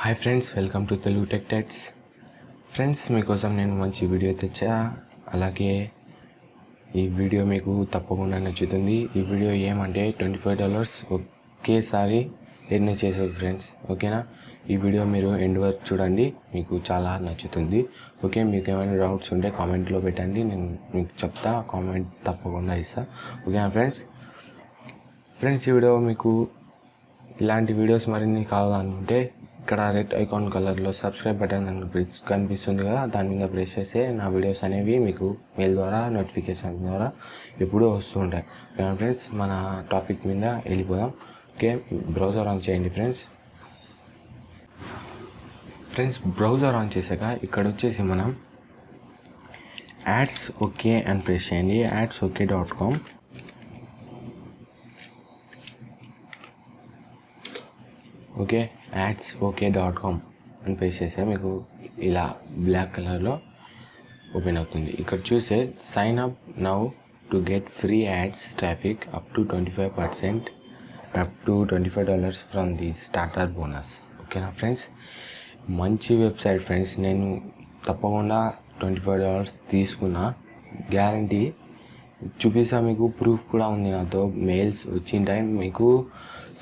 Hi friends, welcome to Telugu tech techs. Friends, మీకోసం నేను మంచి వీడియో తెచ్చా. అలాగే ఈ వీడియో మీకు తప్పకుండా నచ్చుతుంది. ఈ వీడియో ఏమంటే $25 ఒకేసారి ఎర్న్ చేసేది ఫ్రెండ్స్. ఓకేనా? ఈ వీడియో మీరు ఎండ్ వరకు చూడండి, మీకు చాలా నచ్చుతుంది. ఓకే, మీకు ఏమైనా డౌట్స్ ఉంటే కామెంట్లో పెట్టండి, నేను మీకు చెప్తా, కామెంట్ తప్పకుండా ఇస్తా. ఓకేనా ఫ్రెండ్స్? ఈ వీడియో మీకు ఇలాంటి వీడియోస్ మరిన్ని కావాలనుకుంటే ఇక్కడ రెడ్ ఐకాన్ కలర్లో సబ్స్క్రైబ్ బటన్ కనిపిస్తుంది కదా, దాని మీద ప్రెస్ చేస్తే నా వీడియోస్ అనేవి మీకు మెయిల్ ద్వారా నోటిఫికేషన్ ద్వారా ఎప్పుడూ వస్తూ ఉంటాయి. ఫ్రెండ్స్, మన టాపిక్ మీద వెళ్ళిపోదాం. ఓకే, బ్రౌజర్ ఆన్ చేయండి ఫ్రెండ్స్. బ్రౌజర్ ఆన్ చేశాక ఇక్కడ వచ్చేసి మనం యాడ్స్ ఓకే అని ప్రెస్ చేయండి. adsok.com. ఓకే, adsok.com అని ప్రెస్ చేస్తే మీకు ఇలా బ్లాక్ కలర్లో ఓపెన్ అవుతుంది. ఇక్కడ చూస్తే sign up now to get free ads traffic up to $25 from the starter bonus. ఓకేనా ఫ్రెండ్స్? మంచి వెబ్సైట్ ఫ్రెండ్స్. నేను తప్పకుండా $25 తీసుకున్నా, గ్యారంటీ చూపిస్తా. మీకు ప్రూఫ్ కూడా ఉంది, నాతో మెయిల్స్ వచ్చిన టైం. మీకు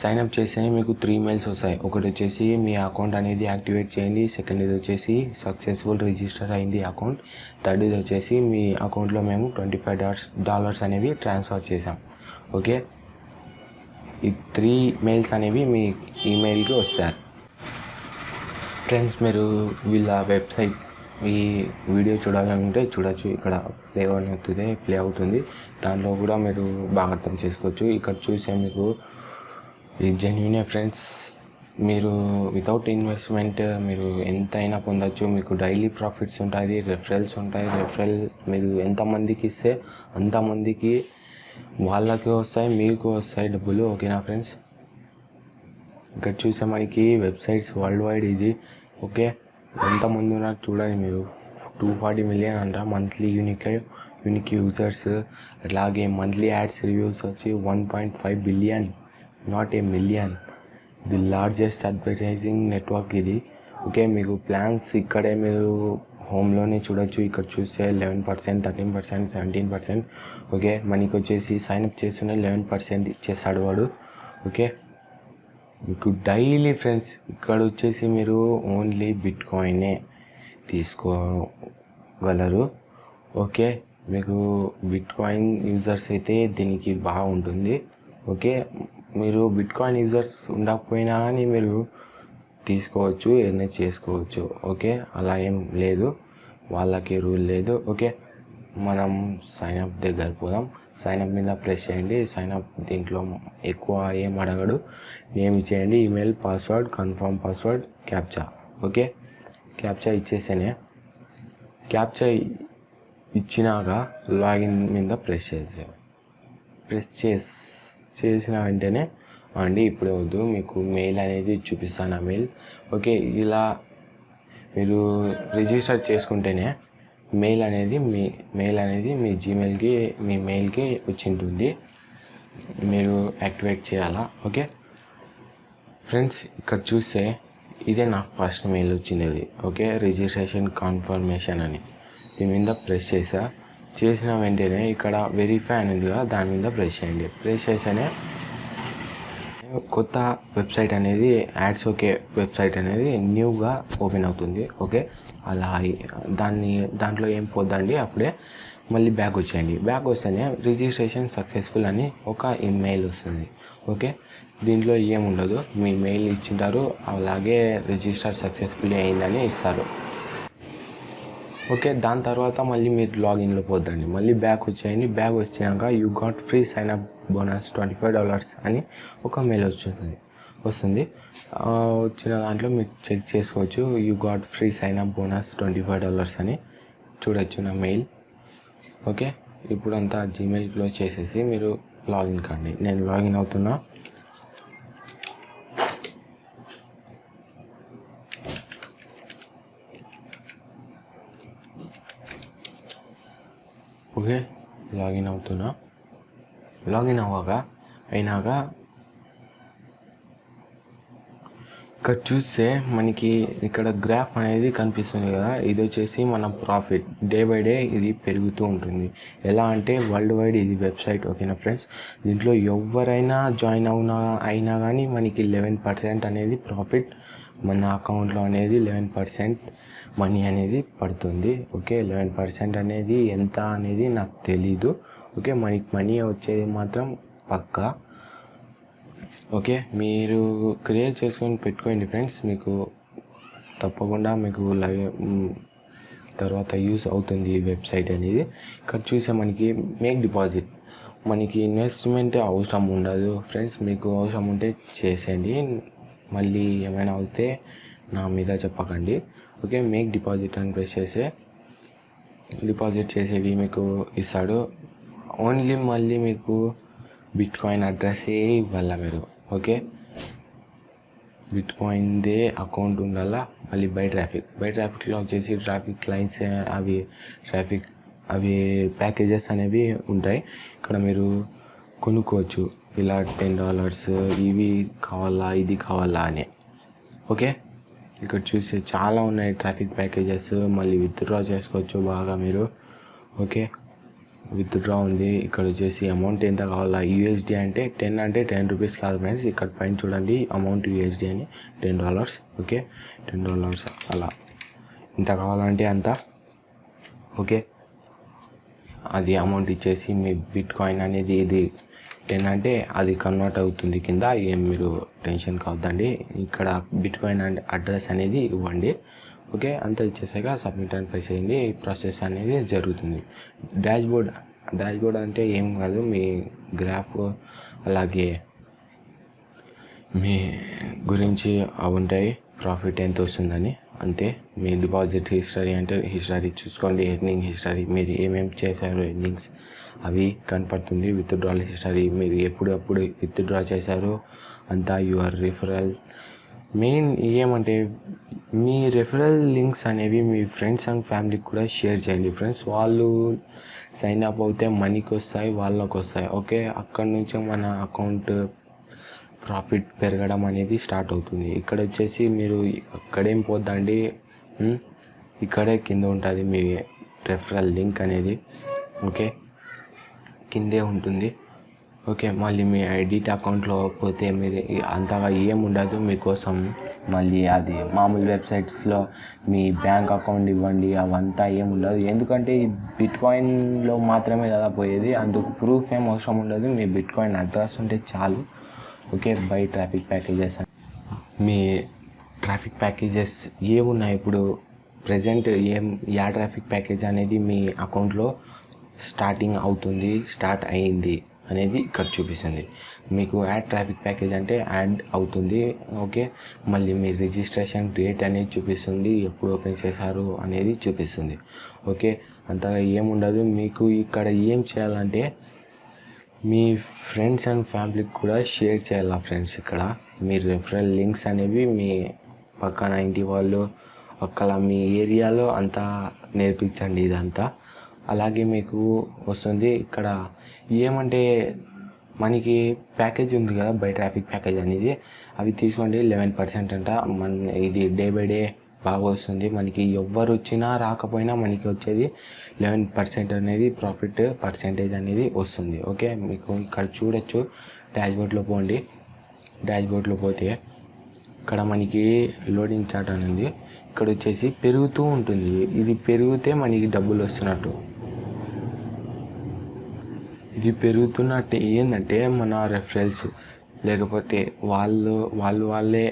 సైన్అప్ చేస్తేనే మీకు 3 మెయిల్స్ వస్తాయి. ఒకటి వచ్చేసి మీ అకౌంట్ అనేది యాక్టివేట్ చేయండి, సెకండ్ ఇది వచ్చేసి సక్సెస్ఫుల్ రిజిస్టర్ అయింది అకౌంట్, థర్డ్ ఇది వచ్చేసి మీ అకౌంట్లో మేము $25 అనేవి ట్రాన్స్ఫర్ చేసాం. ఓకే, ఈ 3 మెయిల్స్ అనేవి మీ ఈమెయిల్కి వస్తాయి ఫ్రెండ్స్. మీరు వీళ్ళ వెబ్సైట్ ఈ వీడియో చూడాలనుకుంటే చూడొచ్చు. ఇక్కడ ప్లే అవుతుంది, దాంట్లో కూడా మీరు బాగా అర్థం చేసుకోవచ్చు. ఇక్కడ చూసే మీకు ఈ జెన్యూనే ఫ్రెండ్స్. మీరు వితౌట్ ఇన్వెస్ట్మెంట్ మీరు ఎంతైనా పొందొచ్చు. మీకు డైలీ ప్రాఫిట్స్ ఉంటుంది, రెఫరల్స్ ఉంటాయి. రెఫరల్ మీరు ఎంతమందికి ఇస్తే అంతమందికి వాళ్ళకి వస్తాయి, మీకు వస్తాయి డబ్బులు. ఓకేనా ఫ్రెండ్స్? ఇక్కడ చూసే మనకి వెబ్సైట్స్ వరల్డ్ వైడ్ ఇది. ఓకే, ఎంతమంది ఉన్నారు చూడండి మీరు. 240 మిలియన్ అంట మంత్లీ యూనిక్ యూజర్స్. అలాగే మంత్లీ యాడ్స్ రివ్యూస్ వచ్చి 1.5 billion, not a million. The largest advertising network ఇది. ఓకే, మీకు ప్లాన్స్ ఇక్కడే మీరు హోమ్లోనే చూడొచ్చు. ఇక్కడ చూస్తే 11%, 13%, 17%. ఓకే, మనకి వచ్చేసి సైన్అప్ చేస్తూనే 11% ఇచ్చేస్తాడు వాడు. ఓకే, మీకు డైలీ ఫ్రెండ్స్ ఇక్కడ వచ్చేసి మీరు ఓన్లీ బిట్కాయినే తీసుకోగలరు. ఓకే, మీకు బిట్కాయిన్ యూజర్స్ అయితే దీనికి బాగుంటుంది. ఓకే, మీరు బిట్కాయిన్ యూజర్స్ ఉండకపోయినా కానీ మీరు తీసుకోవచ్చు, ఏదైనా చేసుకోవచ్చు. ఓకే, అలా ఏం లేదు, వాళ్ళకి రూల్ లేదు. ఓకే, మనం సైన్అప్ దగ్గర పోదాం. సైన్అప్ మీద ప్రెస్ చేయండి. సైన్అప్ దీంట్లో ఎక్కువ ఏం అడగడు, నేమ్ ఇచ్చేయండి, email, password, confirm password, captcha. Okay, captcha ఇచ్చేస్తేనే క్యాప్చా ఇచ్చినాక లాగిన్ మీద ప్రెస్ చేసిన వెంటనే అండి, ఇప్పుడే వద్దు, మీకు మెయిల్ అనేది చూపిస్తాను. ఆ మెయిల్ ఓకే, ఇలా మీరు రిజిస్టర్ చేసుకుంటేనే మెయిల్ అనేది మీ జీమెయిల్కి, మీ మెయిల్కి వచ్చి ఉంటుంది. మీరు యాక్టివేట్ చేయాలా. ఓకే ఫ్రెండ్స్, ఇక్కడ చూస్తే ఇదే నా ఫస్ట్ మెయిల్ వచ్చినది. ఓకే, రిజిస్ట్రేషన్ కన్ఫర్మేషన్ అని దీని మీద ప్రెస్ చేసిన వెంటనే ఇక్కడ వెరిఫై అనేది కదా, దాని మీద ప్రెస్ చేయండి. ప్రెస్ చేస్తేనే కొత్త వెబ్సైట్ అనేది యాడ్స్ ఓకే వెబ్సైట్ అనేది న్యూగా ఓపెన్ అవుతుంది. ఓకే, అలా దాంట్లో ఏం పోద్దండి, అప్పుడే మళ్ళీ బ్యాక్ వచ్చేయండి. బ్యాక్ వస్తేనే రిజిస్ట్రేషన్ సక్సెస్ఫుల్ అని ఒక ఈమెయిల్ వస్తుంది. ఓకే, దీంట్లో ఏముండదు, మీ మెయిల్ ఇచ్చింటారు, అలాగే రిజిస్టర్ సక్సెస్ఫుల్లీ అయిందని ఇస్తారు. ఓకే, దాని తర్వాత మళ్ళీ మీరు లాగిన్లో పోద్దండి, మళ్ళీ బ్యాక్ వచ్చేయండి. బ్యాక్ వచ్చాక you got free sign-up bonus $25 అని ఒక మెయిల్ వస్తుంది. వచ్చిన దాంట్లో మీరు చెక్ చేసుకోవచ్చు. You got free sign-up bonus $25 అని చూడొచ్చు నా మెయిల్. ఓకే, ఇప్పుడు అంతా జీమెయిల్ క్లోజ్ చేసేసి మీరు లాగిన్ కండి. నేను లాగిన్ అవుతున్నా. ఓకే, లాగిన్ అవుతున్నా. లాగిన్ అయినాక ఇక్కడ చూస్తే మనకి ఇక్కడ గ్రాఫ్ అనేది కనిపిస్తుంది కదా, ఇది వచ్చేసి మన ప్రాఫిట్ డే బై డే ఇది పెరుగుతూ ఉంటుంది. ఎలా అంటే వరల్డ్ వైడ్ ఇది వెబ్సైట్, ఓకేనా ఫ్రెండ్స్. దీంట్లో ఎవరైనా జాయిన్ అయినా కానీ మనకి 11% అనేది ప్రాఫిట్ మన అకౌంట్లో అనేది 11% మనీ అనేది పడుతుంది. ఓకే, 11% అనేది ఎంత అనేది నాకు తెలీదు. ఓకే, మనకి మనీ వచ్చేది మాత్రం పక్కా. ఓకే, మీరు క్రియేట్ చేసుకొని పెట్టుకోండి ఫ్రెండ్స్, మీకు తప్పకుండా మీకు తర్వాత యూస్ అవుతుంది ఈ వెబ్సైట్ అనేది. ఇక్కడ చూసే మనకి మేక్ డిపాజిట్, మనకి ఇన్వెస్ట్మెంట్ అవసరం ఉండదు ఫ్రెండ్స్. మీకు అవసరం ఉంటే చేసేయండి, మళ్ళీ ఏమైనా అవుతే నా మీద చెప్పకండి. ఓకే, మేక్ డిపాజిట్ అని ప్రెస్ చేస్తే డిపాజిట్ చేసేవి మీకు ఇస్తాడు. ఓన్లీ మళ్ళీ మీకు బిట్కాయిన్ అడ్రస్సే ఇవ్వాలా మీరు. ఓకే, బిట్కాయిన్దే అకౌంట్ ఉండాలా. మళ్ళీ బై ట్రాఫిక్లో వచ్చేసి ట్రాఫిక్ లైన్స్ అవి ప్యాకేజెస్ అనేవి ఉంటాయి. ఇక్కడ మీరు కొనుక్కోవచ్చు ఇలా $10 ఇవి కావాలా ఇది కావాలా అని. ఓకే, ఇక్కడ చూస్తే చాలా ఉన్నాయి ట్రాఫిక్ ప్యాకేజెస్. మళ్ళీ విత్డ్రా చేసుకోవచ్చు బాగా మీరు. ఓకే, విత్డ్రా ఉంది. ఇక్కడ వచ్చేసి అమౌంట్ ఎంత కావాలా, USD అంటే 10 రూపీస్ కాదు ఫ్రెండ్స్. ఇక్కడ పైన చూడండి అమౌంట్ USD అని $10. ఓకే, $10 అలా ఎంత కావాలంటే అంత. ఓకే, అది అమౌంట్ ఇచ్చేసి మీ బిట్కాయిన్ అనేది ఇది 10 అంటే అది కన్వర్ట్ అవుతుంది కింద. ఏం మీరు టెన్షన్ కావద్దండి. ఇక్కడ బిట్కాయిన్ అడ్రస్ అనేది ఇవ్వండి. ఓకే, అంతా ఇచ్చేసాక సబ్మిట్ అని ప్రెస్ చేయండి. ఈ ప్రాసెస్ అనేది జరుగుతుంది. డాష్బోర్డ్ అంటే ఏం కాదు, మీ గ్రాఫ్ అలాగే మీ గురించి అవి ఉంటాయి, ప్రాఫిట్ ఎంత వస్తుందని అంతే. మీ డిపాజిట్ హిస్టరీ అంటే హిస్టరీ చూసుకోండి, ఎర్నింగ్ హిస్టరీ, మీరు ఏమేమి చేశారు ఎర్నింగ్స్ అవి కనపడుతుంది. విత్డ్రాల్ హిస్టరీ, మీరు ఎప్పుడప్పుడు విత్డ్రా చేశారు అంతా. యువర్ రిఫరల్ మెయిన్ ఏమంటే మీ రెఫరల్ లింక్స్ అనేవి మీ ఫ్రెండ్స్ అండ్ ఫ్యామిలీకి కూడా షేర్ చేయండి ఫ్రెండ్స్. వాళ్ళు సైన్ అప్ అవుతే మనీకి వస్తాయి, వాళ్ళకి వస్తాయి. ఓకే, అక్కడ నుంచి మన అకౌంట్ ప్రాఫిట్ పెరగడం అనేది స్టార్ట్ అవుతుంది. ఇక్కడ వచ్చేసి మీరు అక్కడేం పోద్దండి, ఇక్కడే కింద ఉంటుంది మీ రెఫరల్ లింక్ అనేది. ఓకే, కిందే ఉంటుంది. ఓకే, మళ్ళీ మీ ఐడిట్ అకౌంట్లో పోతే మీరు అంతగా ఏముండదు మీకోసం. మళ్ళీ అది మామూలు వెబ్సైట్స్లో మీ బ్యాంక్ అకౌంట్ ఇవ్వండి అవంతా ఏముండదు. ఎందుకంటే ఈ బిట్కాయిన్లో మాత్రమే కదా పోయేది, అందుకు ప్రూఫ్ ఏం అవసరం ఉండదు. మీ బిట్కాయిన్ అడ్రస్ ఉంటే చాలు. Okay, by traffic packages, me traffic packages ఏమున్నాయి ఇప్పుడు ప్రజెంట్ యా ట్రాఫిక్ ప్యాకేజ్ అనేది మీ అకౌంట్లో స్టార్ట్ అయ్యింది అనేది ఇక్కడ చూపిస్తుంది. మీకు యాడ్ ట్రాఫిక్ ప్యాకేజ్ అంటే యాడ్ అవుతుంది. ఓకే, మళ్ళీ మీ రిజిస్ట్రేషన్ డేట్ అనేది చూపిస్తుంది, ఎప్పుడు ఓపెన్ చేశారు అనేది చూపిస్తుంది. ఓకే, అంతగా ఏముండదు. మీకు ఇక్కడ ఏం చేయాలంటే మీ ఫ్రెండ్స్ అండ్ ఫ్యామిలీకి కూడా షేర్ చేయాలా ఫ్రెండ్స్. ఇక్కడ మీ రెఫరల్ లింక్స్ అనేవి మీ పక్కన ఇంటి వాళ్ళు అక్కడ మీ ఏరియాలో అంతా నేర్పించండి ఇదంతా. అలాగే మీకు వస్తుంది. ఇక్కడ ఏమంటే మనకి ప్యాకేజ్ ఉంది కదా, బై ట్రాఫిక్ ప్యాకేజ్ అనేది, అవి తీసుకోండి. 11% అంట. ఇది డే బై డే బాగా వస్తుంది మనకి. ఎవ్వరు వచ్చినా రాకపోయినా మనకి వచ్చేది 11% అనేది ప్రాఫిట్ పర్సెంటేజ్ అనేది వస్తుంది. ఓకే, మీకు ఇక్కడ చూడొచ్చు. డాష్బోర్డ్లో పోండి. డాష్బోర్డ్లో పోతే ఇక్కడ మనకి లోడింగ్ చార్ట్ అని ఉంది. ఇక్కడ వచ్చేసి పెరుగుతూ ఉంటుంది. ఇది పెరిగితే మనకి డబ్బులు వస్తున్నట్టు. ఇది పెరుగుతున్నట్టు ఏంటంటే మన రెఫరల్స్ లేకపోతే వాళ్ళే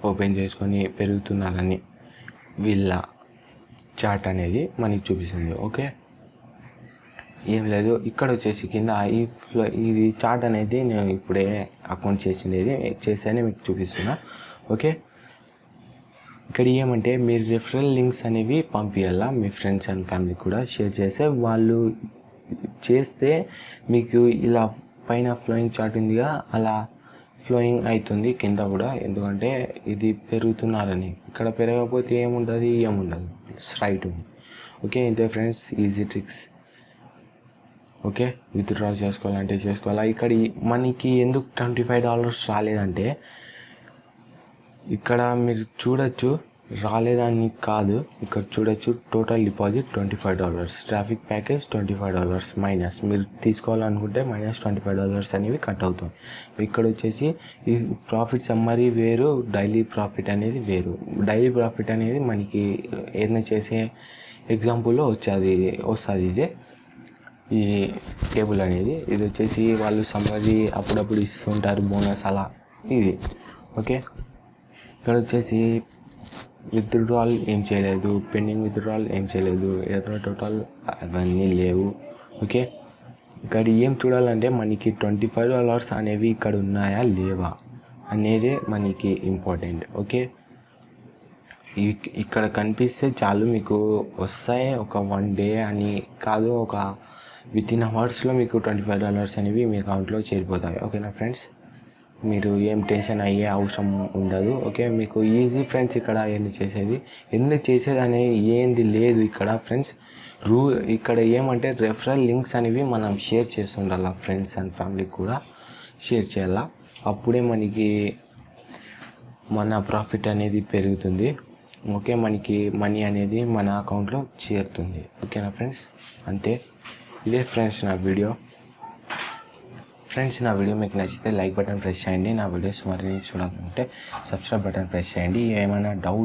ఓపెన్ చేసుకొని పెరుగుతున్నారని వీళ్ళ చార్ట్ అనేది మనకి చూపిస్తుంది. ఓకే, ఏం లేదు. ఇక్కడ వచ్చేసి కింద ఇది చార్ట్ అనేది నేను ఇప్పుడే అకౌంట్ చేసేది మీకు చూపిస్తున్నా. ఓకే, ఇక్కడ ఏమంటే మీరు రెఫరల్ లింక్స్ అనేవి పంపించాలా మీ ఫ్రెండ్స్ అండ్ ఫ్యామిలీకి కూడా షేర్ చేస్తే, వాళ్ళు చేస్తే మీకు ఇలా పైన ఫ్లోయింగ్ చార్ట్ ఉందిగా అలా ఫ్లోయింగ్ అవుతుంది కింద కూడా. ఎందుకంటే ఇది పెరుగుతున్నారని. ఇక్కడ పెరగకపోతే ఏముండదు స్ట్రైట్ ఉంది. ఓకే, ఇంతే friends, easy tricks. Okay, withdraw చేసుకోవాలంటే చేసుకోవాలా. ఇక్కడ మనకి ఎందుకు $25 రాలేదంటే ఇక్కడ మీరు చూడొచ్చు, రాలేదని కాదు, ఇక్కడ చూడొచ్చు total deposit $25, traffic package $25 minus. మీరు తీసుకోవాలనుకుంటే -$25 అనేవి కట్ అవుతుంది. ఇక్కడ వచ్చేసి ఈ ప్రాఫిట్ సమ్మరీ వేరు, డైలీ ప్రాఫిట్ అనేది వేరు. డైలీ ప్రాఫిట్ అనేది మనకి ఏదైనా చేసే ఎగ్జాంపుల్లో వస్తుంది ఇదే ఈ టేబుల్ అనేది. ఇది వచ్చేసి వాళ్ళు సమ్మరీ అప్పుడప్పుడు ఇస్తుంటారు, బోనస్ అలా ఇది. ఓకే, ఇక్కడ వచ్చేసి విత్డ్రాల్ ఏం చేయలేదు, పెండింగ్ విత్డ్రాల్ ఏం చేయలేదు, ఎర్ర టోటల్ అవన్నీ లేవు. ఓకే, ఇక్కడ ఏం చూడాలంటే మనకి $25 అనేవి ఇక్కడ ఉన్నాయా లేవా అనేది మనకి ఇంపార్టెంట్. ఓకే, ఇక్కడ కనిపిస్తే చాలు మీకు వస్తాయి. ఒక 1 డే అని కాదు, ఒక వితిన్ అవర్స్లో మీకు $25 అనేవి మీ అకౌంట్లో చేరిపోతాయి. ఓకేనా ఫ్రెండ్స్, మీరు ఏం టెన్షన్ అయ్యే అవసరం ఉండదు. ఓకే, మీకు ఈజీ ఫ్రెండ్స్. ఇక్కడ ఎన్ని చేసేది అనేది ఏంది లేదు ఇక్కడ ఫ్రెండ్స్. ఇక్కడ ఏమంటే రెఫరల్ లింక్స్ అనేవి మనం షేర్ చేస్తుండాలి, ఫ్రెండ్స్ అండ్ ఫ్యామిలీకి కూడా షేర్ చేయాల. అప్పుడే మనకి మన ప్రాఫిట్ అనేది పెరుగుతుంది. ఓకే, మనకి మనీ అనేది మన అకౌంట్లో చేరుతుంది. ఓకేనా ఫ్రెండ్స్, అంతే. ఇదే ఫ్రెండ్స్ నా వీడియో. ఫ్రెండ్స్, నా వీడియో మీకు నచ్చితే లైక్ బటన్ ప్రెస్ చేయండి. నా వీడియోస్ మరిన్ని చూడాలంటే సబ్స్క్రైబ్ బటన్ ప్రెస్ చేయండి. ఏమైనా డౌట్